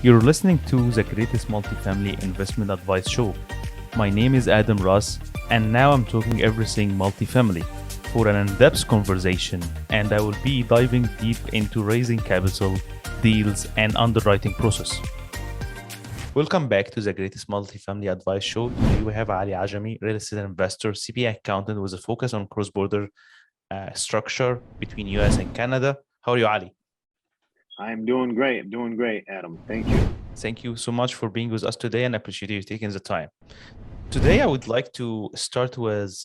You're listening to the greatest multifamily investment advice show. My name is Adam Ras, and now I'm talking everything multifamily for an in-depth conversation, and I will be diving deep into raising capital, deals, and underwriting process. Welcome back to the greatest multifamily advice show. Today we have Ali Ajami, real estate investor, CPA accountant with a focus on cross-border structure between US and Canada. How are you, Ali? I'm doing great. I'm doing great, Adam. Thank you. Thank you so much for being with us today, and I appreciate you taking the time. Today, I would like to start with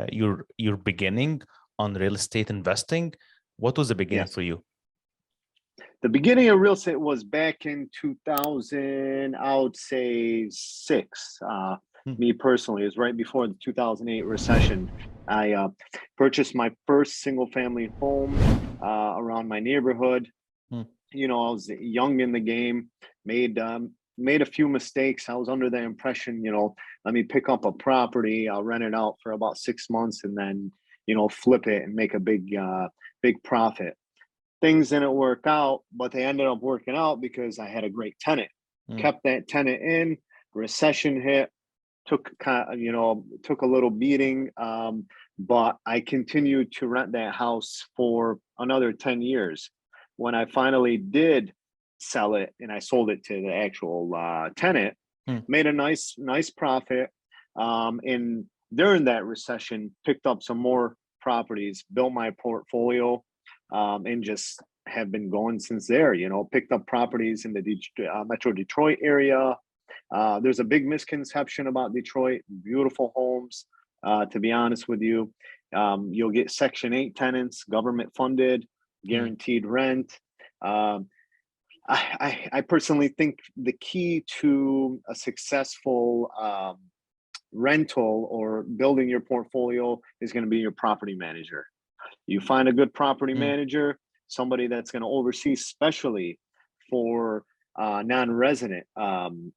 your beginning on real estate investing. What was the beginning for you? The beginning of real estate was back in 2000, I would say six. Me personally, it was right before the 2008 recession. I purchased my first single family home around my neighborhood. You know, I was young in the game, made a few mistakes. I was under the impression, let me pick up a property, I'll rent it out for about 6 months and then, flip it and make a big profit. Things didn't work out, but they ended up working out because I had a great tenant. Kept that tenant in, recession hit, took a little beating, but I continued to rent that house for another 10 years. When I finally did sell it and I sold it to the actual tenant, made a nice profit. And during that recession, picked up some more properties, built my portfolio, and just have been going since there. Picked up properties in the Metro Detroit area. There's a big misconception about Detroit. Beautiful homes, to be honest with you. You'll get Section 8 tenants, government funded, guaranteed rent. I personally think the key to a successful rental or building your portfolio is going to be your property manager. You find a good property manager, somebody that's going to oversee, especially for non-resident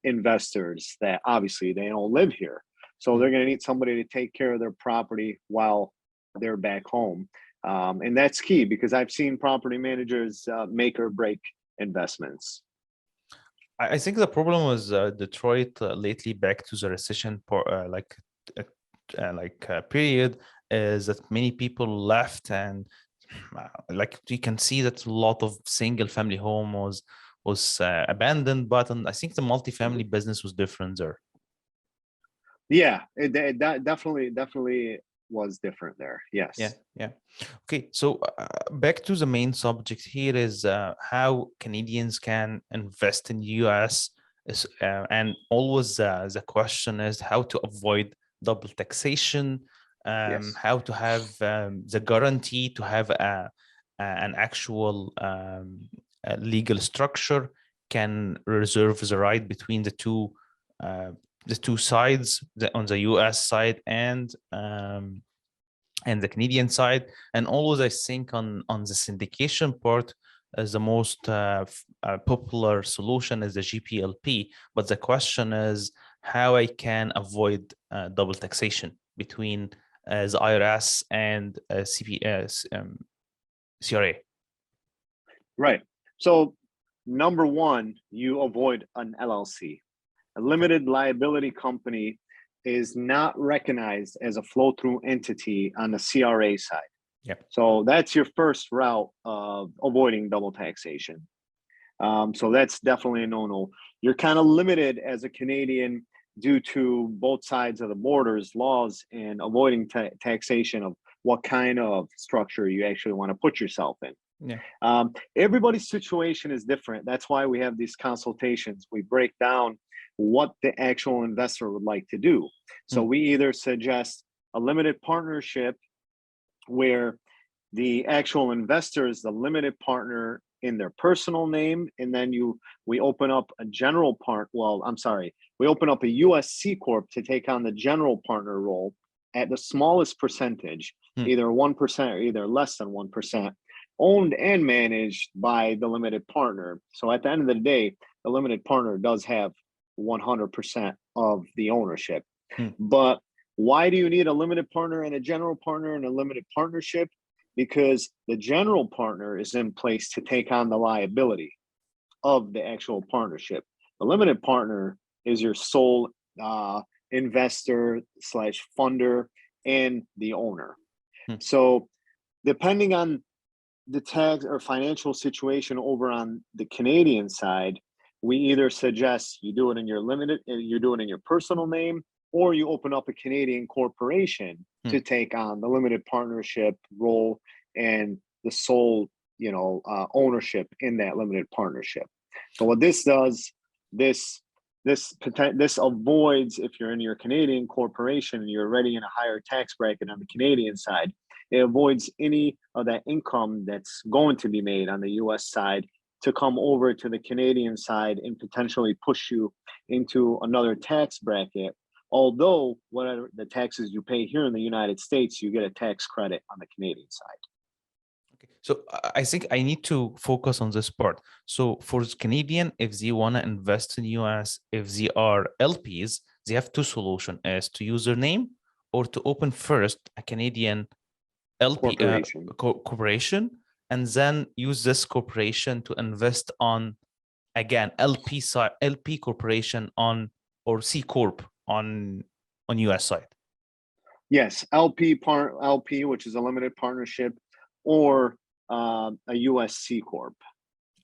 investors that obviously they don't live here. So they're going to need somebody to take care of their property while they're back home. And that's key because I've seen property managers make or break investments. I think the problem was Detroit lately, back to the recession period, is that many people left, and like you can see that a lot of single family home was abandoned. But I think the multifamily business was different there. Yeah, it definitely was different there. Yes. Yeah. Okay, so back to the main subject here is how Canadians can invest in US, and always the question is how to avoid double taxation, how to have the guarantee to have an actual legal structure, can reserve the right between the two sides, on the US side and the Canadian side. And always I think on the syndication part, as the most popular solution is the GPLP. But the question is how I can avoid double taxation between the IRS and CRA. Right. So number one, you avoid an LLC. A limited liability company is not recognized as a flow-through entity on the CRA side. Yep. So that's your first route of avoiding double taxation. So that's definitely a no-no. You're kind of limited as a Canadian due to both sides of the borders laws and avoiding taxation of what kind of structure you actually want to put yourself in. Yeah. Everybody's situation is different. That's why we have these consultations. We break down what the actual investor would like to do. So we either suggest a limited partnership where the actual investor is the limited partner in their personal name, and then we open up a general part. Well, I'm sorry, we open up a US C Corp to take on the general partner role at the smallest percentage, either 1% or either less than 1%, owned and managed by the limited partner. So at the end of the day, the limited partner does have 100% of the ownership. But why do you need a limited partner and a general partner in a limited partnership? Because the general partner is in place to take on the liability. of the actual partnership. The limited partner is your sole investor slash funder and the owner. So depending on the tax or financial situation over on the Canadian side, we either suggest you do it in your limited, you do it in your personal name, or you open up a Canadian corporation to take on the limited partnership role and the sole, ownership in that limited partnership. So what this does, this avoids, if you're in your Canadian corporation and you're already in a higher tax bracket on the Canadian side, it avoids any of that income that's going to be made on the US side to come over to the Canadian side and potentially push you into another tax bracket. Although whatever the taxes you pay here in the United States, you get a tax credit on the Canadian side. Okay, so I think I need to focus on this part. So for Canadian, if they want to invest in US, if they are LPs, they have two solutions: as to use their name or to open first a Canadian LP corporation, and then use this corporation to invest on, again, LP corporation on, or C Corp on US side. Yes, LP, which is a limited partnership, or a USC Corp,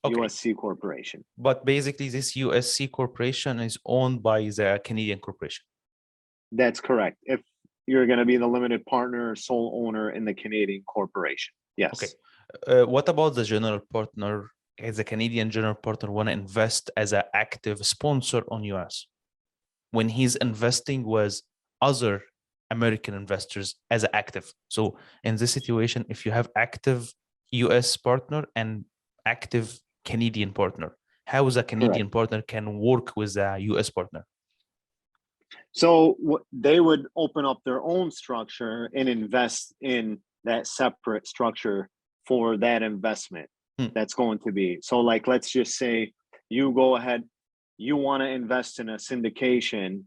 USC corporation. But basically this USC corporation is owned by the Canadian corporation. That's correct. If you're going to be the limited partner, sole owner in the Canadian corporation. Yes. Okay. What about the general partner? As a Canadian general partner want to invest as an active sponsor on US when he's investing with other American investors as an active. So in this situation, if you have active US partner and active Canadian partner, how is a Canadian partner can work with a US partner? So they would open up their own structure and invest in that separate structure for that investment. That's going to be. So like, let's just say you go ahead, you want to invest in a syndication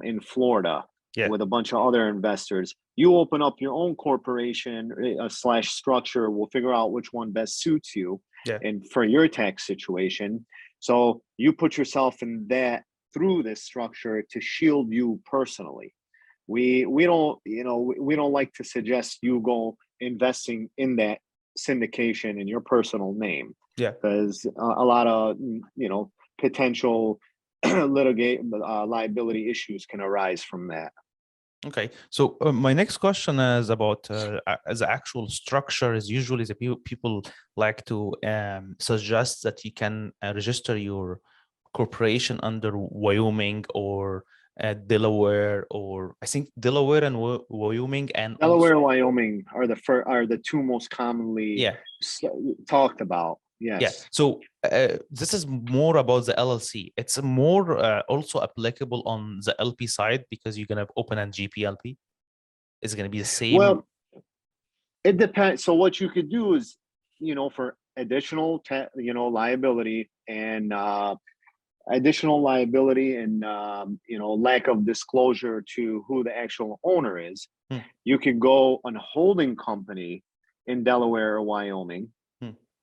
in Florida with a bunch of other investors. You open up your own corporation slash structure. We'll figure out which one best suits you and for your tax situation. So you put yourself in that through this structure to shield you personally. We don't, we don't like to suggest you go investing in that syndication in your personal name. Because a lot of, potential liability issues can arise from that. Okay, so my next question is about the actual structure. Is usually the people like to suggest that you can register your corporation under Wyoming or Delaware, or I think Delaware and Wyoming, and Delaware and Wyoming are the two most commonly talked about. Yes. Yeah. So this is more about the LLC. It's more also applicable on the LP side because you're gonna open a GPLP. It's gonna be the same. Well, it depends. So what you could do is, for additional, liability and lack of disclosure to who the actual owner is, you could go on a holding company in Delaware or Wyoming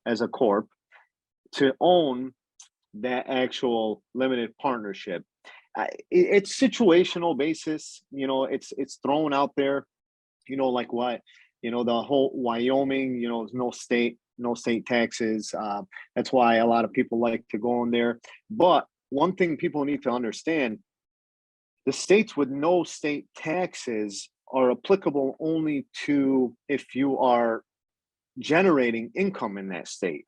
as a corp to own that actual limited partnership. It's situational basis, it's thrown out there, like what, the whole Wyoming, no state taxes. That's why a lot of people like to go in there. But one thing people need to understand, the states with no state taxes are applicable only to if you are generating income in that state.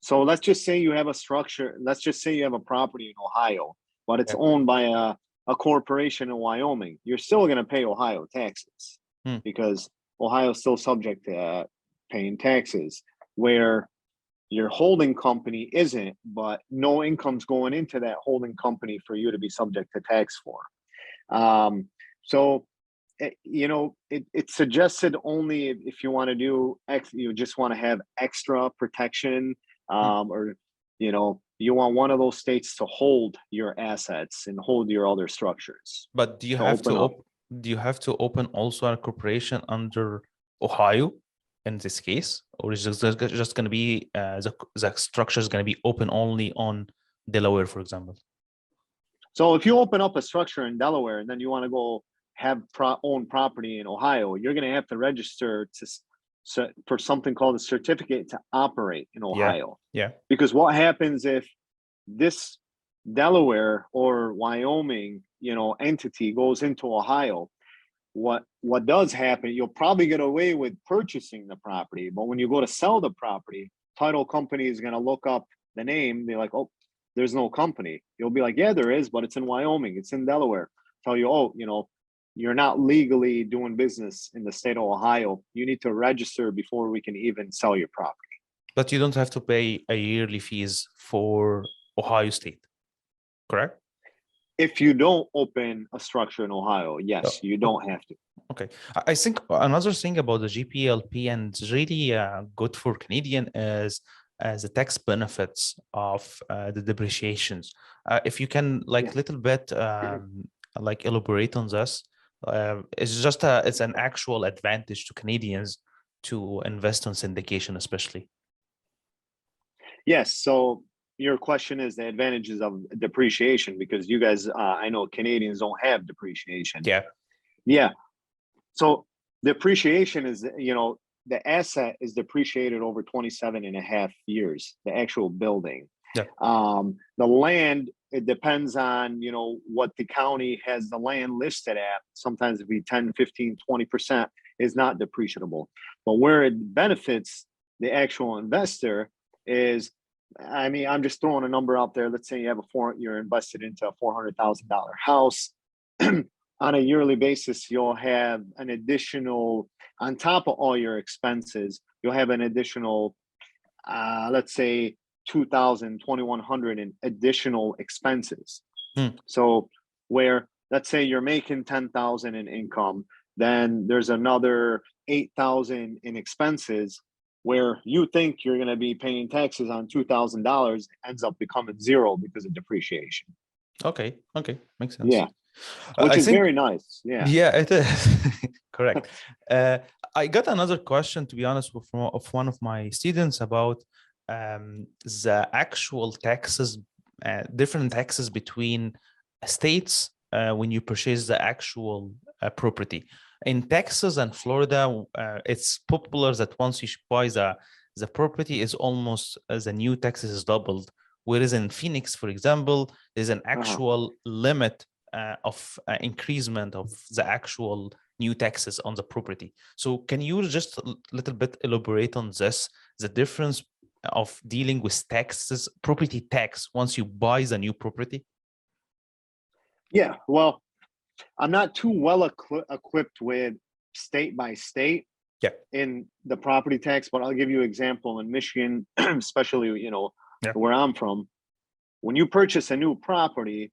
So let's just say you have a structure, let's just say you have a property in Ohio, but it's owned by a corporation in Wyoming. You're still going to pay Ohio taxes because Ohio is still subject to paying taxes, where your holding company isn't, but no income's going into that holding company for you to be subject to tax for. So it's suggested only if you want to do you just want to have extra protection, or you want one of those states to hold your assets and hold your other structures. But do you have to open also a corporation under Ohio in this case, or is just going to be the structure is going to be open only on Delaware, for example? So if you open up a structure in Delaware and then you want to go have own property in Ohio, you're going to have to register for something called a certificate to operate in Ohio. Yeah. Because what happens if this Delaware or Wyoming, entity goes into Ohio? What does happen? You'll probably get away with purchasing the property, but when you go to sell the property, title company is going to look up the name. They're like, oh, there's no company. You'll be like, yeah, there is, but it's in Wyoming. It's in Delaware. Tell you, oh, you're not legally doing business in the state of Ohio. You need to register before we can even sell your property. But you don't have to pay a yearly fees for Ohio State, correct? If you don't open a structure in Ohio, yes, you don't have to. Okay. I think another thing about the GPLP, and it's really good for Canadian, is the tax benefits of the depreciations. If you can little bit elaborate on this, it's an actual advantage to Canadians to invest on syndication, especially. Yes. So your question is the advantages of depreciation, because you guys, I know Canadians don't have depreciation. Yeah. So depreciation is, the asset is depreciated over 27 and a half years, the actual building. The land, it depends on, what the county has the land listed at. Sometimes it'd be 10, 15, 20% is not depreciable. But where it benefits the actual investor is, I'm just throwing a number out there. Let's say you have you're invested into a $400,000 house. On a yearly basis, you'll have an additional, on top of all your expenses, you'll have an additional, let's say, $2,000, $2,100 in additional expenses. So where, let's say you're making $10,000 in income, then there's another $8,000 in expenses, where you think you're going to be paying taxes on $2,000, ends up becoming zero because of depreciation. Okay, makes sense. Yeah, which is very nice. Yeah, it is. Correct. I got another question, to be honest, of one of my students about the actual taxes, different taxes between states when you purchase the actual property. In Texas and Florida, it's popular that once you buy the property, is almost the new taxes is doubled. Whereas in Phoenix, for example, there's an actual limit of increasement of the actual new taxes on the property. So can you just a little bit elaborate on this, the difference of dealing with taxes, property tax, once you buy the new property? Yeah, well, I'm not too well equipped with state by state in the property tax, but I'll give you an example. In Michigan, especially, where I'm from, when you purchase a new property,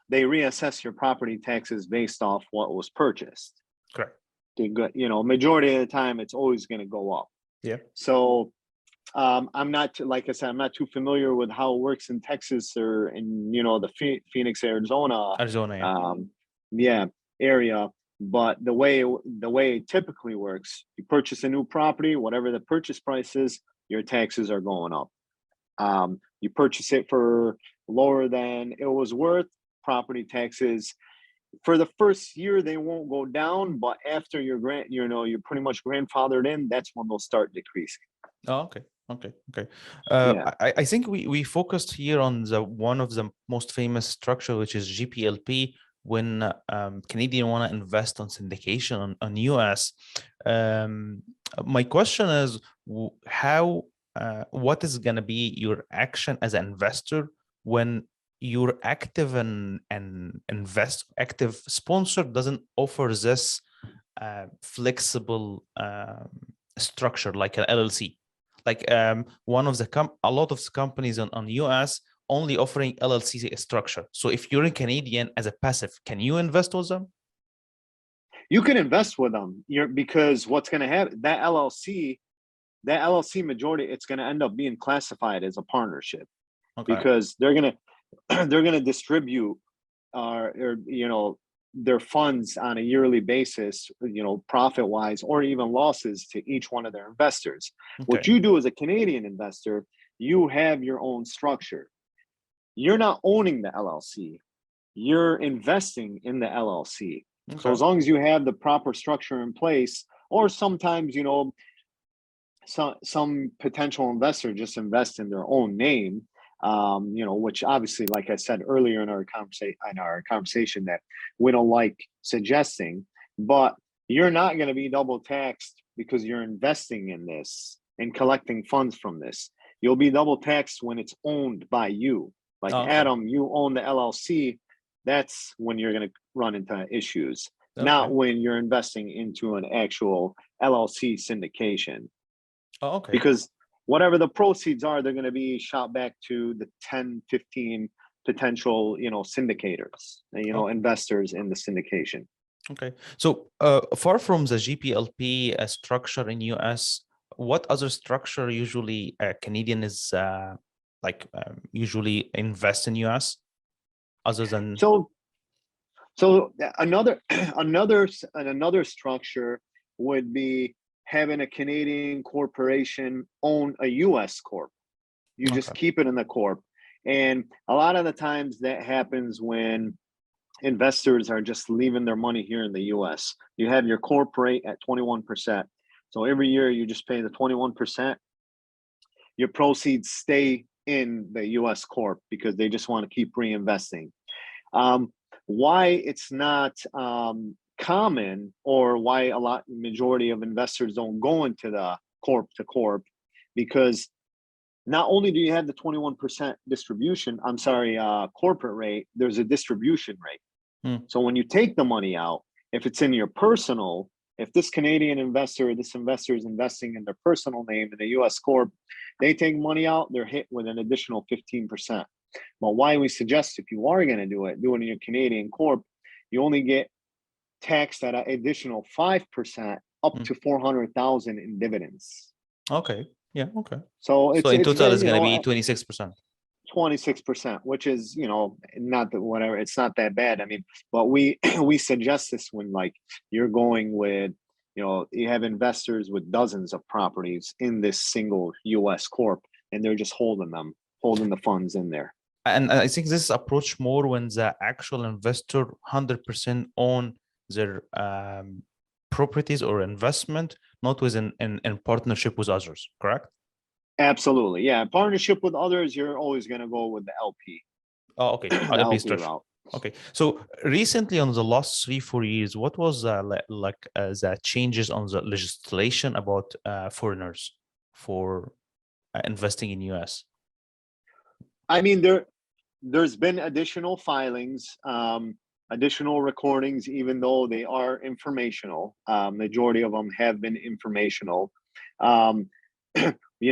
they reassess your property taxes based off what was purchased. Correct. Majority of the time, it's always going to go up. Yeah. So I'm not, like I said, I'm not too familiar with how it works in Texas or in, the Phoenix, Arizona. Area. But the way it typically works, you purchase a new property, whatever the purchase price is, your taxes are going up. You purchase it for lower than it was worth, property taxes for the first year they won't go down, but after you're pretty much grandfathered in, that's when they'll start decreasing. Oh, okay. I think we focused here on one of the most famous structure, which is GPLP. When Canadian want to invest on syndication on US, my question is what is going to be your action as an investor when your active and active sponsor doesn't offer this flexible structure like an LLC? Like one of the a lot of companies on US only offering LLC structure. So if you're a Canadian as a passive, can you invest with them? You can invest with them. Because what's going to happen, that LLC majority, it's going to end up being classified as a partnership. Okay. Because they're going to distribute their funds on a yearly basis, profit wise or even losses to each one of their investors. Okay. What you do as a Canadian investor, you have your own structure. You're not owning the LLC, you're investing in the LLC. Okay. So as long as you have the proper structure in place, or sometimes, some potential investor just invest in their own name, which obviously, like I said earlier in our conversation, that we don't like suggesting, but you're not going to be double taxed because you're investing in this and collecting funds from this. You'll be double taxed when it's owned by you. Like Adam, you own the LLC. That's when you're going to run into issues, not when you're investing into an actual LLC syndication. Because whatever the proceeds are, they're going to be shot back to the 10, 15 potential, syndicators, investors in the syndication. Okay. So far from the GPLP structure in US, what other structure usually Canadian is usually invest in US other than? So another structure would be having a Canadian corporation own a US corp. You just keep it in the corp. And a lot of the times that happens when investors are just leaving their money here in the US. You have your corp rate at 21%. So every year you just pay the 21%. Your proceeds stay in the US corp because they just want to keep reinvesting. Why it's not common, or why majority of investors don't go into the corp to corp, because not only do you have the 21% corporate rate, there's a distribution rate. So when you take the money out, if it's in your personal, if this Canadian investor or this investor is investing in their personal name in the US corp, they take money out, they're hit with an additional 15%. Well, why we suggest, if you are going to do it in your Canadian corp, you only get taxed at an additional 5% up to $400,000 in dividends. Okay. Yeah. Okay. So in total, it's going to be 26%. 26%, which is, not that whatever, it's not that bad. I mean, but we suggest this when you're going with, you have investors with dozens of properties in this single US corp, and they're just holding the funds in there. And I think this approach more when the actual investor 100% own their properties or investment, not within in partnership with others, correct? Absolutely. Yeah. Partnership with others, you're always going to go with the LP. Oh, okay. LP structure. Okay. So recently, on the last 3-4 years, what was the changes on the legislation about foreigners for investing in US? I mean, there's been additional filings, additional recordings, even though they are informational. Majority of them have been informational.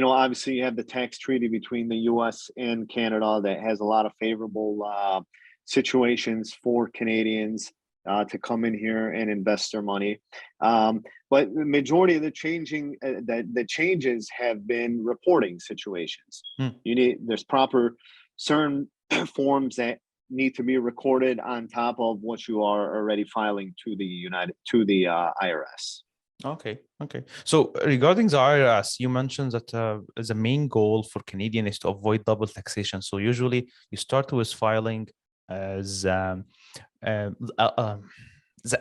Obviously you have the tax treaty between the US and Canada that has a lot of favorable situations for Canadians to come in here and invest their money. But the majority of the changes have been reporting situations. There's proper certain forms that need to be recorded on top of what you are already filing to the IRS. Okay. So regarding the IRS, you mentioned that the main goal for Canadian is to avoid double taxation. So usually you start with filing the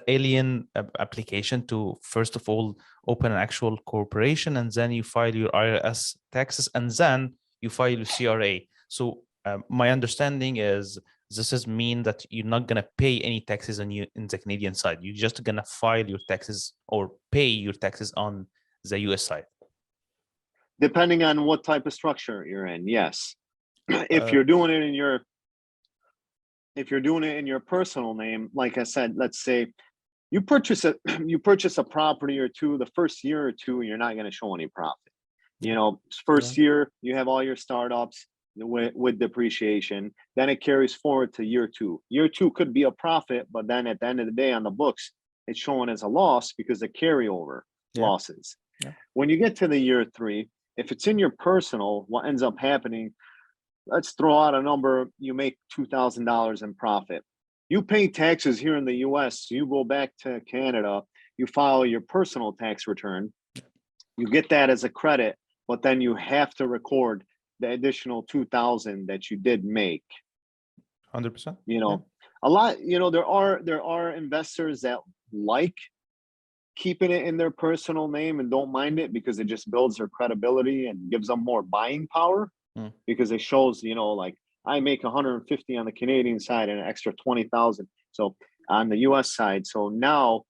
alien application to, first of all, open an actual corporation, and then you file your IRS taxes, and then you file your CRA. So my understanding is this mean that you're not going to pay any taxes in the Canadian side. You're just going to file your taxes or pay your taxes on the US side. Depending on what type of structure you're in, yes. If you're doing it in your personal name, like I said, let's say you purchase a property or two, the first year or two, you're not going to show any profit. First year, you have all your startups with depreciation, then it carries forward to year two. Year two could be a profit, but then at the end of the day on the books, it's showing as a loss because of carryover losses. When you get to the year three, if it's in your personal, what ends up happening, let's throw out a number, you make $2,000 in profit. You pay taxes here in the US, you go back to Canada, you file your personal tax return, you get that as a credit, but then you have to record the additional 2,000 that you did make. 100%. You know, a lot, you know, there are investors that like keeping it in their personal name and don't mind it because it just builds their credibility and gives them more buying power, because it shows, you know, like I make 150 on the Canadian side and an extra 20,000. So on the US side. So now,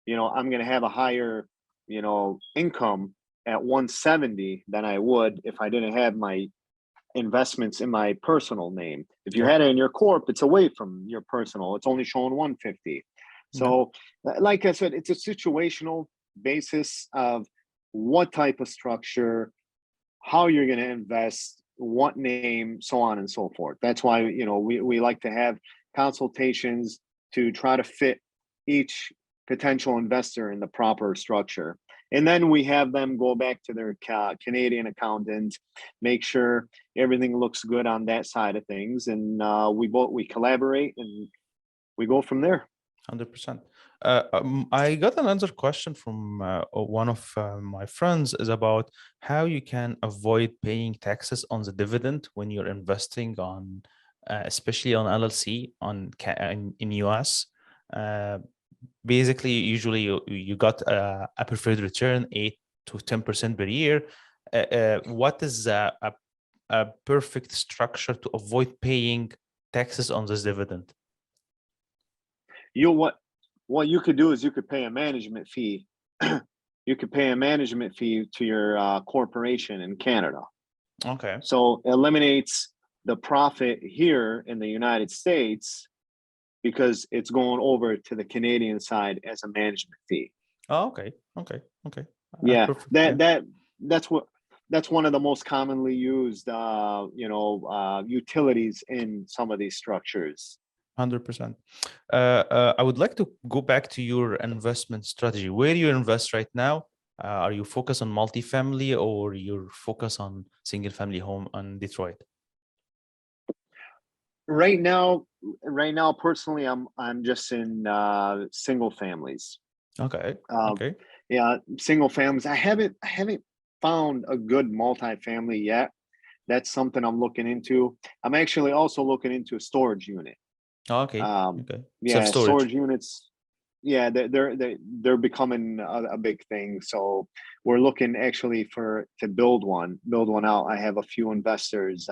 you know, I'm going to have a higher, you know, income at 170 than I would if I didn't have my investments in my personal name. If you had it in your corp, it's away from your personal. It's only showing 150. So like I said, it's a situational basis of what type of structure, how you're going to invest, what name, so on and so forth. That's why, you know, we like to have consultations to try to fit each potential investor in the proper structure. And then we have them go back to their Canadian accountant, make sure everything looks good on that side of things. And we collaborate and we go from there. 100%. I got another question from one of my friends is about how you can avoid paying taxes on the dividend when you're investing on, especially on LLC in US. Basically, usually you got a preferred return 8 to 10% per year. What is a perfect structure to avoid paying taxes on this dividend? What you could do is you could pay a management fee. You could pay a management fee to your corporation in Canada. Okay. So it eliminates the profit here in the United States because it's going over to the Canadian side as a management fee. Oh, okay. Yeah, that's one of the most commonly used utilities in some of these structures. 100%. I would like to go back to your investment strategy. Where do you invest right now? Are you focused on multifamily or you're focused on single family home on Detroit? Right now, personally, I'm just in single families. Okay. Yeah, single families. I haven't found a good multifamily yet. That's something I'm looking into. I'm actually also looking into a storage unit. Okay. Yeah, storage units. Yeah, they're becoming a big thing. So we're looking actually to build one out. I have a few investors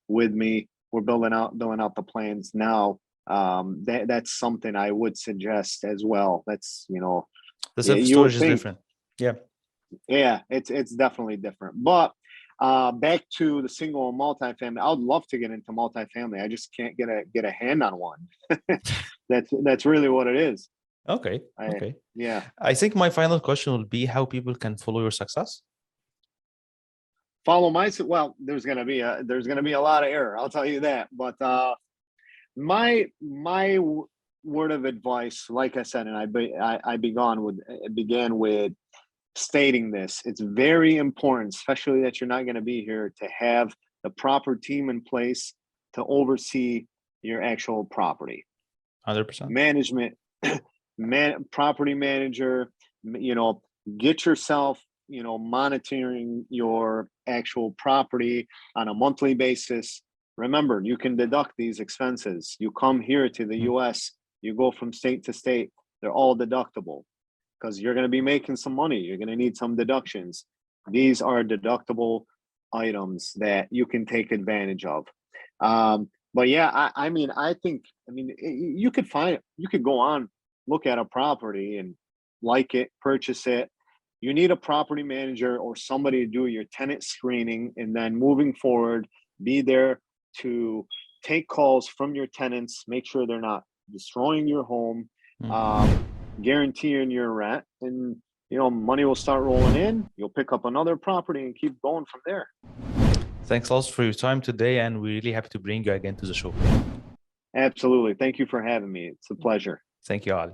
with me. We're building out the plans now. That's something I would suggest as well. That's, you know, the self-storage is different. Yeah, it's definitely different. But back to the single and multifamily, I would love to get into multifamily. I just can't get a hand on one. That's really what it is. Okay. Yeah. I think my final question will be how people can follow your success. Follow well, there's gonna be a lot of error, I'll tell you that. But my word of advice, like I said, and I began with stating this. It's very important, especially that you're not going to be here, to have the proper team in place to oversee your actual property. 100%. Management, property manager, you know, get yourself, you know, monitoring your actual property on a monthly basis. Remember, you can deduct these expenses. You come here to the US, you go from state to state, they're all deductible because you're going to be making some money. You're going to need some deductions. These are deductible items that you can take advantage of. But yeah, I mean, you could go on, look at a property and like it, purchase it. You need a property manager or somebody to do your tenant screening, and then moving forward, be there to take calls from your tenants, make sure they're not destroying your home, guaranteeing your rent, and you know, money will start rolling in. You'll pick up another property and keep going from there. Thanks a lot for your time today, and we're really happy to bring you again to the show. Absolutely. Thank you for having me. It's a pleasure. Thank you, Ali.